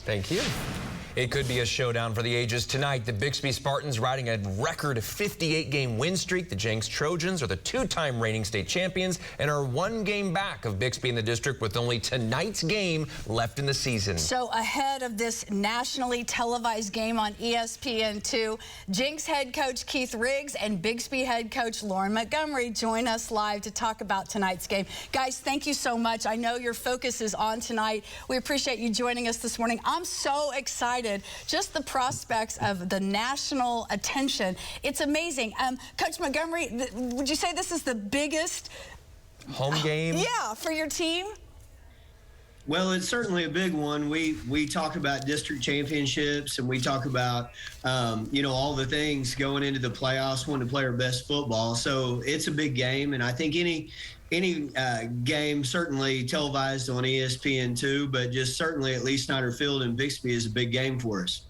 Thank you. It could be a showdown for the ages tonight. The Bixby Spartans riding a record 58-game win streak. The Jenks Trojans are the two-time reigning state champions and are one game back of Bixby in the district with only tonight's game left in the season. So ahead of this nationally televised game on ESPN2, Jenks head coach Keith Riggs and Bixby head coach Lauren Montgomery join us live to talk about tonight's game. Guys, thank you so much. I know your focus is on tonight. We appreciate you joining us this morning. I'm so excited. Just the prospects of the national attention. It's amazing. Coach Montgomery, would you say this is the biggest home game? Yeah, for your team? Well, it's certainly a big one. We talk about district championships and we talk about, all the things going into the playoffs, wanting to play our best football. So it's a big game. And I think any game certainly televised on ESPN2, but just certainly at Lee Snyder Field in Bixby is a big game for us.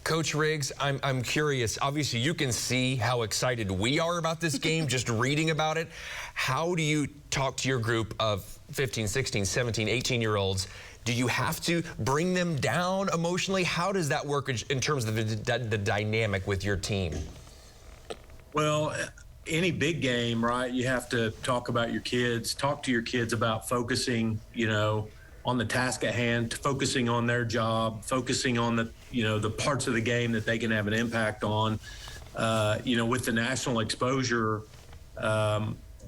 Coach Riggs, I'm curious. Obviously, you can see how excited we are about this game just reading about it. How do you talk to your group of 15, 16, 17, 18-year-olds? Do you have to bring them down emotionally? How does that work in terms of the dynamic with your team? Well, any big game, right, you have to talk about your kids, talk to your kids about focusing, on the task at hand, focusing on their job, focusing on the parts of the game that they can have an impact on. With the national exposure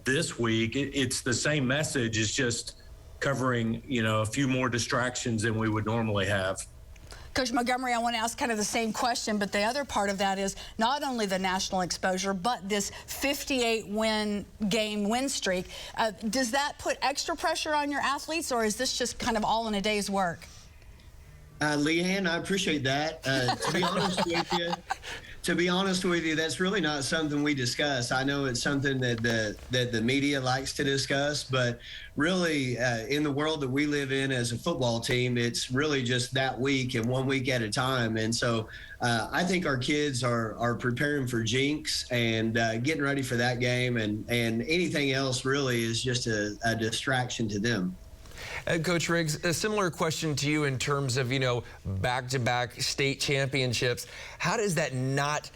this week, it's the same message. It's just covering, a few more distractions than we would normally have. Coach Montgomery, I want to ask kind of the same question, but the other part of that is not only the national exposure, but this 58-game win streak. Does that put extra pressure on your athletes, or is this just kind of all in a day's work? Leanne, I appreciate that. To be honest with you, that's really not something we discuss. I know it's something that the media likes to discuss, but really in the world that we live in as a football team, it's really just that week and 1 week at a time. And so I think our kids are preparing for Jenks and getting ready for that game, and anything else really is just a distraction to them. Coach Riggs, a similar question to you in terms of, back-to-back state championships. How does that not,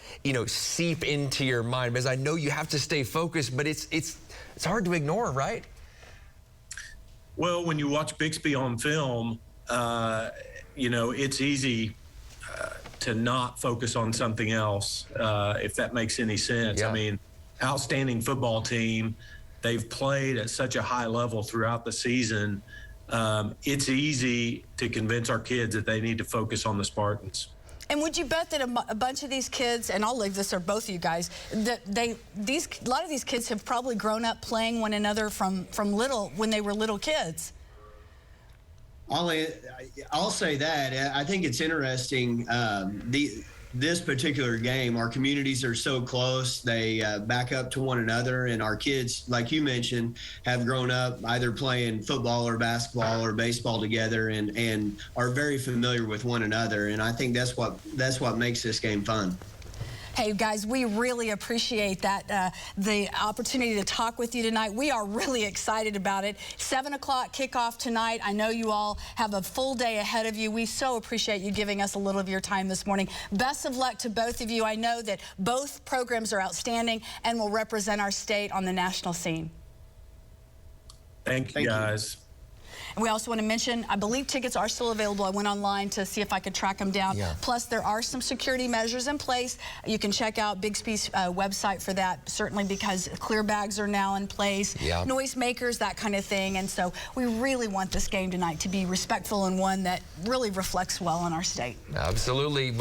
seep into your mind? Because I know you have to stay focused, but it's hard to ignore, right? Well, when you watch Bixby on film, it's easy to not focus on something else, if that makes any sense. Yeah. I mean, outstanding football team. They've played at such a high level throughout the season. It's easy to convince our kids that they need to focus on the Spartans. And would you bet that a bunch of these kids, and I'll leave this or both of you guys, that a lot of these kids have probably grown up playing one another from when they were little kids? I'll say that. I think it's interesting. This particular game, our communities are so close. They back up to one another, and our kids, like you mentioned, have grown up either playing football or basketball or baseball together, and are very familiar with one another. And I think that's what makes this game fun. Hey, guys, we really appreciate that, the opportunity to talk with you tonight. We are really excited about it. 7 o'clock kickoff tonight. I know you all have a full day ahead of you. We so appreciate you giving us a little of your time this morning. Best of luck to both of you. I know that both programs are outstanding and will represent our state on the national scene. Thank you, guys. And we also want to mention, I believe tickets are still available. I went online to see if I could track them down. Yeah. Plus, there are some security measures in place. You can check out Bixby's website for that, certainly, because clear bags are now in place, noise makers, that kind of thing. And so we really want this game tonight to be respectful and one that really reflects well on our state. Absolutely.